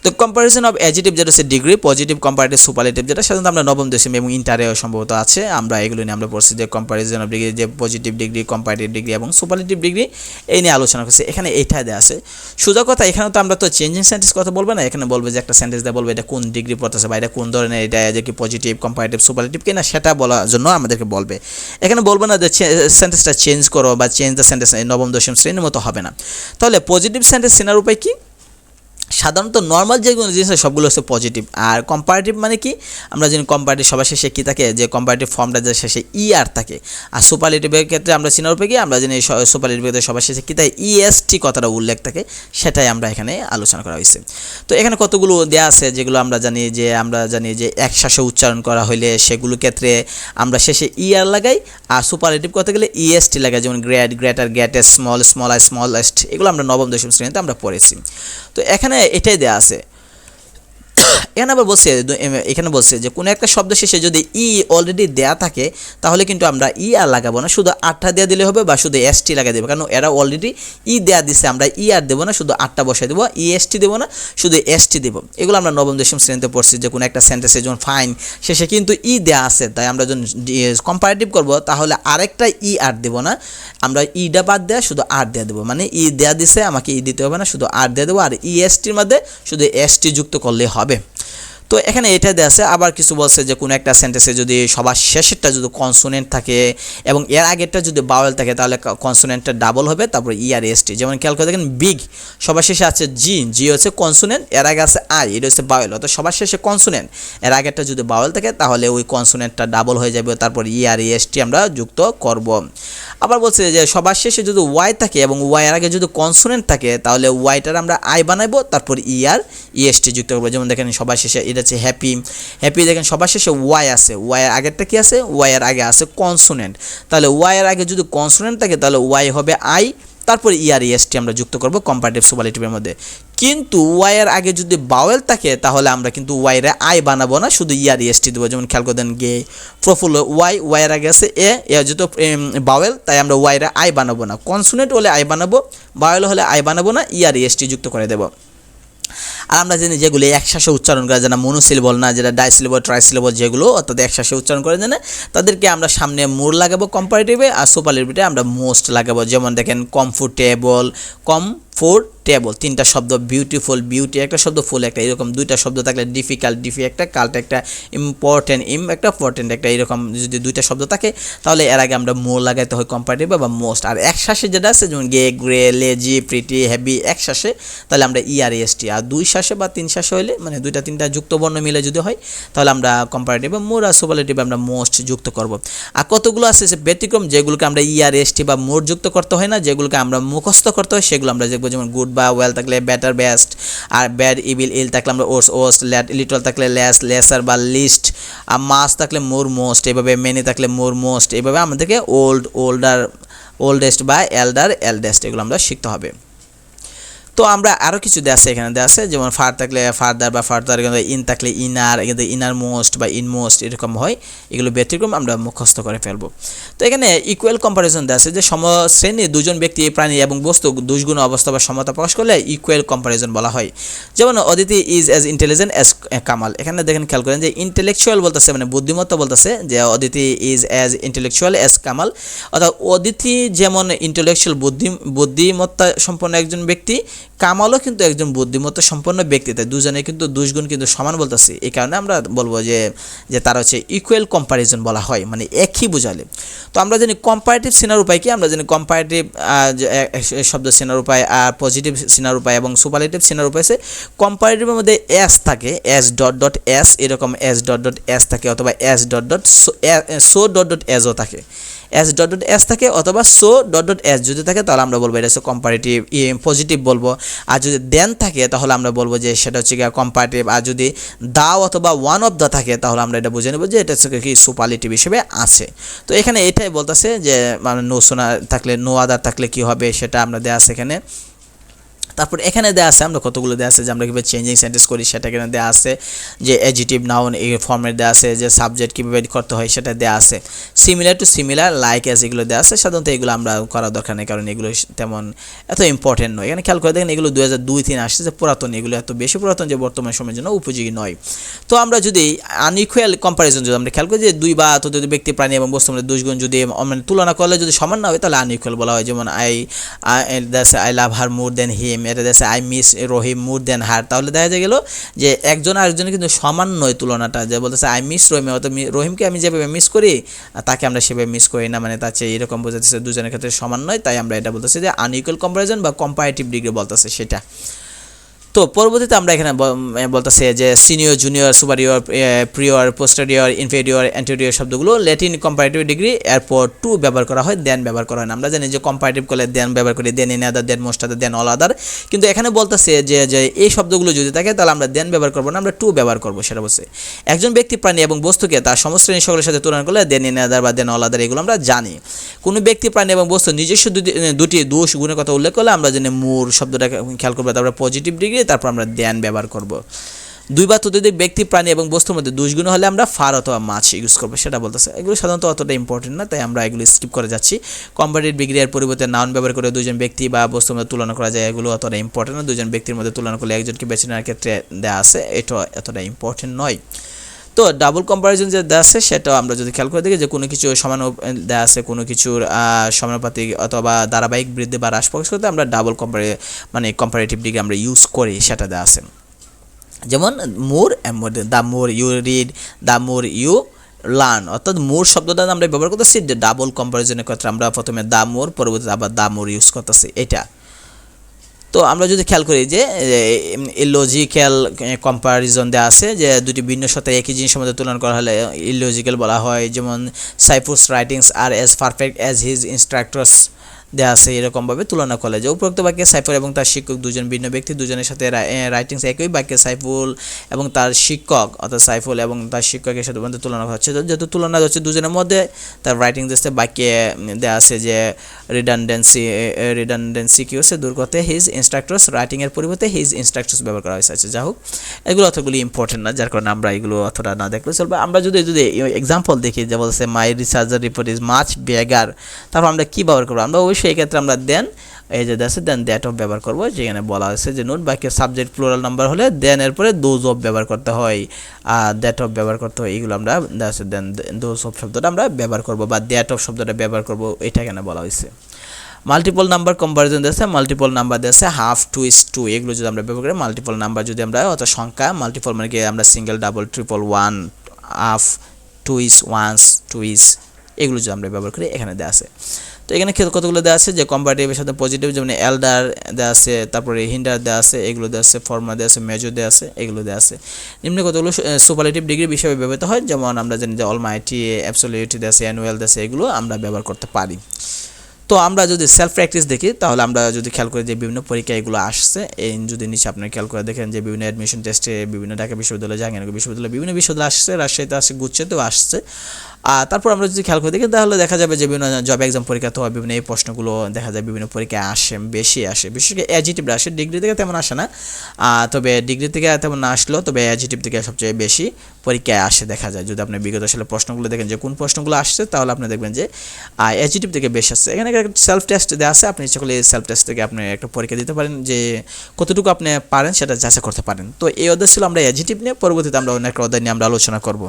তো comparison of adjective যেটা হচ্ছে ডিগ্রি, পজিটিভ, কম্পারেটিভ, সুপারলেটিভ, যেটা সাধারণত আমরা নবম দশম এবং ইন্টারেও সম্ভবত আছে, আমরা এগুলো নিয়ে আমরা পড়ছি যে কম্পারিজন অফ ডিগ্রি, যে পজিটিভ ডিগ্রি, কম্পারেটিভ ডিগ্রি এবং সুপারলেটিভ ডিগ্রি এই নিয়ে আলোচনা করছি। এখানে এইটা দেওয়া আছে। সোজা কথা, এখানে তো আমরা তো চেঞ্জিং সেন্টেন্স কথা বলবো না, এখানে বলবে যে একটা সেন্টেন্স দিয়ে বলবে এটা কোন ডিগ্রি পড়তেছে বা এটা কোন ধরনের, এটা যে কি পজিটিভ, কম্পারেটিভ, সুপারলেটিভ কিনা সেটা বলার জন্য আমাদেরকে বলবে। এখানে বলবে না যে সেন্টেন্সটা চেঞ্জ করো বা চেঞ্জ দ্য সেন্টেন্স, নবম দশম শ্রেণীর মতো হবে না। তাহলে পজিটিভ সেন্টেন্স চেনার উপায় কি? সাধারণত নর্মাল যেগুলো জিনিস সবগুলো হচ্ছে পজিটিভ। আর কম্পারেটিভ মানে কি, আমরা জানি কম্পারেটিভ সবার শেষে কী থাকে, যে কম্পারেটিভ ফর্মটা যে শেষে আর থাকে। আর সুপারলেটিভের ক্ষেত্রে আমরা চিনার উপরে কি, আমরা জানি সুপারলেটিভের ক্ষেত্রে সবার শেষে কী থাকে, ইএসটি কথাটা উল্লেখ থাকে, সেটাই আমরা এখানে আলোচনা করা হয়েছে। তো এখানে কতগুলো দেওয়া আছে যেগুলো আমরা জানি যে একশ্বাসে উচ্চারণ করা হইলে সেগুলোর ক্ষেত্রে আমরা শেষে আর লাগাই, আর সুপারলেটিভ করতে গেলে ইএসটি লাগাই, যেমন great, greater, greatest, small, smaller, smallest, এগুলো আমরা নবম দশম শ্রেণীতে আমরা পড়েছি। তো এখানে এটাই দেওয়া আছে। এখানে আবার বলছে যে কোনো একটা শব্দ শেষে যদি অলরেডি দেয়া থাকে তাহলে কিন্তু আমরা আর লাগাবো না, শুধু আটটা দেওয়া দিলে হবে বা শুধু এসটি লাগিয়ে দেবো, কারণ এরা অলরেডি দেয়া দিছে, আমরা আর দেবো না, শুধু আটটা বসাই দেবো, এসটি দেবো না, শুধু এসটি দেবো। এগুলো আমরা নবম দশম শ্রেণীতে পড়ছি যে কোনো একটা সেন্টেন্সে যেমন ফাইন শেষে কিন্তু দেয়া আছে, তাই আমরা যখন কম্পারেটিভ করবো তাহলে আরেকটা আর দেবো না, আমরা ইটা বাদ দেওয়া শুধু আর দেওয়া দেবো, মানে দেয়া দিছে আমাকে দিতে হবে না, শুধু আর দিয়ে দেবো, আর এসটির মধ্যে শুধু এসটি যুক্ত করলে হবে। তো এখানে এটা দেওয়া আছে। আবার কিছু বলছে যে কোনো একটা সেন্টেন্সে যদি সবার শেষেরটা যদি কনসোনেন্ট থাকে এবং এর আগেরটা যদি বাওয়েল থাকে তাহলে কনসোনেন্টটা ডাবল হবে, তারপর আর এসটি। যেমন খেয়াল করে দেখেন, বিগ সবার শেষে আছে জি হচ্ছে কনসোনেন্ট, এর আগে আছে এটা হচ্ছে বাওয়েল, অর্থাৎ সবার শেষে কনসোনেন্ট, এর আগেরটা যদি বাওয়েল থাকে তাহলে ওই কনসোনেন্টটা ডাবল হয়ে যাবে, তারপর আর এসটি আমরা যুক্ত করব। আবার বলছে যে সবার শেষে যদি ওয়াই থাকে এবং ওয়াই এর আগে যদি কনসোনেন্ট থাকে তাহলে ওয়াইটার আমরা বানাবো, তারপর আর এসটি যুক্ত করবো। যেমন দেখেন সবার শেষে এটা হচ্ছে হ্যাপি, দেখেন সবার শেষে ওয়াই আছে, ওয়াই এর আগেরটা কি আছে, ওয়াই এর আগে আছে কনসোনেন্ট, তাহলে ওয়াই এর আগে যদি কনসোনেন্ট থাকে তাহলে ওয়াই হবে তারপর আর এসটি আমরা যুক্ত করব কম্পারেটিভ সুপারলেটিভের মধ্যে। কিন্তু ওয়াই এর আগে যদি বাওয়েল থাকে তাহলে আমরা কিন্তু ওয়াই এর বানাবো না, শুধু আর এসটি দেবো। যেমন খেয়াল করে দেন, গে, প্রফুল্ল, ওয়াই এর আগে আছে যেহেতু বাওয়েল তাই আমরা ওয়াই এর বানাবো না, কনসোনেন্ট হলে বানাবো, বাওয়েল হলে বানাবো না, আর এসটি যুক্ত করে দেবো। আর আমরা জানি যেগুলো একশ্বাসে উচ্চারণ করে, যেটা মনোসিলেবল না, যেটা ডাইসিলেবল, ট্রাইসিলেবল, যেগুলো অর্থাৎ একশ্বাসে উচ্চারণ করে জানে, তাদেরকে আমরা সামনে মোর লাগাবো কম্পারেটিভে, আর সুপারলেটিভে আমরা মোস্ট লাগাবো। যেমন দেখেন কমফোর্টেবল, টেবল, তিনটা শব্দ, বিউটিফুল, বিউটি একটা শব্দ, ফুল একটা, এরকম দুইটা শব্দ থাকলে ডিফিকাল্ট, একটা, কাল্ট একটা, ইম্পর্টেন্ট, একটা, পর্টেন্ট একটা, এরকম যদি দুইটা শব্দ থাকে তাহলে এর আগে আমরা মোর লাগাইতে হয় কম্পারেটিভ বা মোস্ট। আর একশ্বাসে যেটা আছে যেমন গে, গ্রে, লেজি, প্রিটি, হেভি, একশ্বাসে তাহলে আমরা আর এসটি। আর দুই শ্বাসে বা তিন শ্বাসে হলে মানে দুইটা তিনটা যুক্ত বর্ণ মিলে যদি হয় তাহলে আমরা কম্পারেটিভ বা মোর, আর সুপারলেটিভ আমরা মোস্ট যুক্ত করব। আর কতগুলো আছে যে ব্যতিক্রম, যেগুলোকে আমরা আর এসটি বা মোর যুক্ত করতে হয় না, যেগুলোকে আমরা মুখস্থ করতে হয় সেগুলো আমরা দেখবো। যেমন গুড বা ওয়েল থাকলে বেটার, বেস্ট, আর ব্যাড, ইভিল, ইল থাকলে আমরা ওর্স, লিটল থাকলে লেসার বা লিস্ট, আর মাস থাকলে মোর, মোস্ট, এভাবে মেনি থাকলে মোর, মোস্ট, এভাবে আমাদেরকে ওল্ডেস্ট বা এল্ডেস্ট এগুলো আমরা শিখতে হবে। তো আমরা আরও কিছু দেওয়া আছে, এখানে দেওয়া আছে যেমন ফার থাকলে ফার্দার বা ফার্দার, ইন থাকলে ইনার, কিন্তু ইনার মোস্ট বা ইনমোস্ট এরকম হয়, এগুলো ব্যতিক্রম আমরা মুখস্থ করে ফেলবো। তো এখানে ইকুয়াল কম্পারিজন দেওয়া আছে যে সমশ্রেণী দুজন ব্যক্তি, প্রাণী এবং বস্তু দুষ্গুণ অবস্থা বা সমতা প্রকাশ করলে ইকুয়াল কম্পারিজন বলা হয়। যেমন Aditi is as intelligent as Kamal, এখানে দেখেন খেয়াল করেন যে ইন্টেলেকচুয়াল বলতেছে মানে বুদ্ধিমত্তা বলতেছে, যে Aditi is as intellectual as Kamal, অর্থাৎ অদিতি যেমন ইন্টেলেকচুয়াল বুদ্ধিমত্তা সম্পন্ন একজন ব্যক্তি, কামালও কিন্তু একজন বুদ্ধিমত্তা সম্পন্ন ব্যক্তি, তাই দুজনে কিন্তু দুষ্গুণ কিন্তু সমান বলতেছে। এই কারণে আমরা বলবো যে তারা হচ্ছে ইকুয়াল কম্পারিজন বলা হয়, মানে একই বোঝালে। তো আমরা জানি কম্পারেটিভ চেনার উপায় কি, আমরা জানি কম্পারেটিভ শব্দ চেনার উপায়, আর পজিটিভ চেনার উপায় এবং সুপারলেটিভ চেনার উপায় আছে। কম্পারেটিভের মধ্যে এস থাকে, এস ডট ডট এস, এরকম এস ডট ডট এস থাকে, অথবা as dot dot so dot dot as থাকে, এস ডট ডট এস থাকে, অথবা সো ডট ডট এস যদি থাকে তাহলে আমরা বলবো এটা হচ্ছে কম্পারেটিভ পজিটিভ বলবো। আর যদি দেন থাকে তাহলে আমরা বলবো যে সেটা হচ্ছে কি কম্পারেটিভ। আর যদি দা অথবা ওয়ান অফ দা থাকে তাহলে আমরা এটা বুঝে নেব যে এটা হচ্ছে কি সুপারলেটিভ হিসেবে আছে। তো এখানে এটাই বলতেছে যে মানে নো সোনা থাকলে, নো আদার থাকলে কি হবে সেটা আমরা দেওয়া আছে এখানে। তারপর এখানে দেওয়া আছে আমরা কতগুলো দেওয়া আছে যে আমরা কীভাবে চেঞ্জিং সেন্টেন্স করি সেটা এখানে দেওয়া আছে, যে অ্যাডজেক্টিভ নাউন এই ফর্মেট দেওয়া আছে, যে সাবজেক্ট কীভাবে করতে হয় সেটা দেওয়া আছে, similar to similar, like as এগুলো দেওয়া আছে। সাধারণত এগুলো আমরা করার দরকার নেই, কারণ এগুলো তেমন এত ইম্পর্টেন্ট নয়। এখানে খেয়াল করে দেখেন এগুলো 2002-03 আসছে, যে পুরাতন, এগুলো এত বেশি পুরাতন যে বর্তমান সময়ের জন্য উপযোগী নয়। তো আমরা যদি আনইকুয়াল কম্পারিজন যদি আমরা খেয়াল করি যে দুই বা ততোধিক ব্যক্তি প্রাণী এবং বস্তুর মধ্যে দুই গুণ যদি মানে তুলনা করলে যদি সমান না হয় তাহলে আনইকুয়াল বলা হয়। যেমন আই লাভ হার মোর দেন হিম, এটা দেশে আই মিস রহিম মোর দেন হার, তাহলে দেখা গেল যে একজন আরেকজনের কিন্তু সমান নয় তুলনাটা। যে বলতেছে আই মিস রহিম, অর্থাৎ রহিমকে আমি যেভাবে মিস করি তাকে আমরা সেভাবে মিস করি না, মানে তার চেয়ে এরকম বোঝাতেছে দুজনের ক্ষেত্রে সমান নয়, তাই আমরা এটা বলতেছি যে আনইকুয়াল কম্পারিজন বা কম্পারেটিভ ডিগ্রি বলতেছে সেটা। তো পরবর্তীতে আমরা এখানে বলতেছে যে সিনিয়র, জুনিয়র, সুপারিয়র, প্রিয়র, পোস্টেরিয়র, ইনফেরিয়র, অ্যান্টেরিয়র শব্দগুলো ল্যাটিন কম্পারেটিভ ডিগ্রি এরপর টু ব্যবহার করা হয়, দেন ব্যবহার করা হয় না। আমরা জানি যে কম্পারেটিভ করলে দেন ব্যবহার করি, then in other, then most other, then all other, কিন্তু এখানে বলতেছে যে এই শব্দগুলো যদি থাকে তাহলে আমরা দেন ব্যবহার করবো না, আমরা টু ব্যবহার করবো। সেটা বলছে একজন ব্যক্তি, প্রাণী এবং বস্তুকে তার সমস্ত শ্রেণী সকলের সাথে তুলনা করলে দেন ইন আদার বা দেন অল আদার এগুলো আমরা জানি। কোনো ব্যক্তি, প্রাণী এবং বস্তু নিজস্ব দুটি দোষ গুণের কথা উল্লেখ করলে আমরা জানি মোর শব্দটা খেয়াল করবো, তারপরে পজিটিভ ডিগ্রি, তারপর আমরা দেন ব্যবহার করব। দুই বা ততোধিক ব্যক্তি, প্রাণী এবং বস্তুর মধ্যে দুষ্গুণ হলে আমরা ফার অথবা মাছ ইউজ করবো, সেটা বলতেছে। এগুলো সাধারণত অতটা ইম্পর্টেন্ট না, তাই আমরা এগুলো স্কিপ করে যাচ্ছি। কম্পারেটিভ ডিগ্রি এর পরিবর্তে নাউন ব্যবহার করে দুজন ব্যক্তি বা বস্তুর মধ্যে তুলনা করা যায়, এগুলো অতটা ইম্পর্টেন্ট না। দুজন ব্যক্তির মধ্যে তুলনা করলে একজনকে বেছে নেওয়ার ক্ষেত্রে দেওয়া আছে, এটা এতটা ইম্পর্টেন্ট নয়। তো ডাবল কম্পারিজন যে দেওয়া আছে সেটাও আমরা যদি খেয়াল করে দেখি যে কোনো কিছু সমান দেওয়া আছে, কোনো কিছুর সমানুপাতিক অথবা ধারাবাহিক বৃদ্ধি বা হ্রাস প্রকাশ করতে আমরা ডাবল কম্পারেটিভ ডিগ্রি আমরা ইউজ করি, সেটা দেওয়া আছে। যেমন more, the more you read, the more you learn, অর্থাৎ মোর শব্দটা আমরা ব্যবহার করতেছি ডাবল কম্পারিজনের ক্ষেত্রে আমরা প্রথমে দ্য মোর, পরবর্তীতে আবার দ্য মোর ইউজ করতেছি এটা। তো আমরা যদি খেয়াল করি যে ইললজিক্যাল কম্পারিজন দেওয়া আছে, যে দুটি ভিন্ন সত্তায় একই জিনিসের মধ্যে তুলনা করা হলে ইললজিক্যাল বলা হয়। যেমন সাইফুস writings are as perfect as his instructors দেওয়া আছে, এরকমভাবে তুলনা করলে যে উপরোক্ত বাক্যে সাইফুল এবং তার শিক্ষক দুজন ভিন্ন ব্যক্তি, দুজনের সাথে রাইটিংস একই বাক্যে সাইফুল এবং তার শিক্ষক, অর্থাৎ সাইফুল এবং তার শিক্ষকের সাথে তুলনা করা হচ্ছে। যেহেতু তুলনা হচ্ছে দুজনের মধ্যে, তার রাইটিং দিচ্ছে বাক্যে দেওয়া আছে যে রিডান্ডেন্সি কি হচ্ছে দূর করতে হিজ ইনস্ট্রাক্টরস, রাইটিংয়ের পরিবর্তে হিজ ইনস্ট্রাক্টরস ব্যবহার করা হয়েছে। যা হোক, এগুলো অতগুলি ইম্পর্টেন্ট না, যার কারণে আমরা এগুলো অতটা না দেখলে চলবে। আমরা যদি এক্সাম্পল দেখি, যে বলছে my research report is much better, তারপর আমরা কী ব্যবহার করবো? আমরা অবশ্যই এই ক্ষেত্রে আমরা দেন এই যে আছে দেন দ্যাট অফ ব্যবহার করবো, যেখানে বলা আছে যে নোট বাক্যের সাবজেক্ট প্লুরাল নাম্বার হলে দেন এর পরে দোজ অফ ব্যবহার করতে হয়, দ্যাট অফ ব্যবহার করতে হয়। এইগুলো আমরা আছে দেন দোজ অফ শব্দটা আমরা ব্যবহার করবো বা দ্যাট অফ শব্দটা ব্যবহার করবো, এটা এখানে বলা হয়েছে। মাল্টিপল নাম্বার কম্পারিজন দিয়েছে, মাল্টিপল নাম্বার দিয়েছে হাফ, টু ইস টু, এগুলো যদি আমরা ব্যবহার করি মাল্টিপল নাম্বার যদি আমরা অর্থাৎ সংখ্যা, মাল্টিপল মানে কি আমরা single, double, triple, one, half, twice, once, twice, এগুলো যদি আমরা ব্যবহার করি এখানে দেওয়া আছে। তো এখানে কতগুলো দেওয়া আছে যে কম্পারেটিভের সাথে পজিটিভ, যেমন এল্ডার দেওয়া আছে, তারপরে হিন্ডার দেওয়া আছে, এগুলো দেওয়া আছে, ফর্মা দেওয়া আছে, মেজর দেওয়া আছে, এগুলো দেওয়া আছে। নিম্নে কতগুলো সুপারলেটিভ ডিগ্রি বিষয়ে ব্যবহৃত হয়, যেমন আমরা জানি যে অলমাইটি, অ্যাবসলিউট দেওয়া আছে, অ্যানুয়াল দেওয়া আছে, এগুলো আমরা ব্যবহার করতে পারি। তো আমরা যদি সেলফ প্র্যাকটিস দেখি তাহলে আমরা যদি খেয়াল করি যে বিভিন্ন পরীক্ষা এগুলো আসছে, এই যদি নিচে আপনি খেয়াল করে দেখেন যে বিভিন্ন অ্যাডমিশন টেস্টে বিভিন্ন ঢাকা বিশ্ববিদ্যালয়, জাহাঙ্গীরনগর বিশ্ববিদ্যালয়, বিভিন্ন বিশ্ববিদ্যালয় আসছে, রাজশাহীতে আসছে, গুচ্ছেতেও আসছে। তারপর আমরা যদি খেয়াল করে দেখি তাহলে দেখা যাবে যে বিভিন্ন জব এক্সাম পরীক্ষা তো বিভিন্ন এই প্রশ্নগুলো দেখা যায় বিভিন্ন পরীক্ষায় আসে, বেশি আসে, বিশেষ করে অ্যাডজেক্টিভরা আসে, ডিগ্রি থেকে তেমন আসে না, তবে ডিগ্রি থেকে তেমন না আসলেও তবে অ্যাডজেক্টিভ থেকে সবচেয়ে বেশি পরীক্ষায় আসে দেখা যায়। যদি আপনি বিগত সালে প্রশ্নগুলো দেখেন যে কোন প্রশ্নগুলো আসছে তাহলে আপনি দেখবেন যে অ্যাডজেক্টিভ থেকে বেশি আসছে। এখানে সেলফ টেস্ট দেওয়া আছে, আপনি ইচ্ছা করলে সেলফ টেস্ট থেকে আপনি একটা পরীক্ষা দিতে পারেন, যে কতটুকু আপনি পারেন সেটা যাচাই করতে পারেন। তো এই অধ্যায় ছিল আমরা অ্যাডজেক্টিভ নিয়ে, পরবর্তীতে আমরা অন্য একটা অধ্যায় নিয়ে আমরা আলোচনা করব।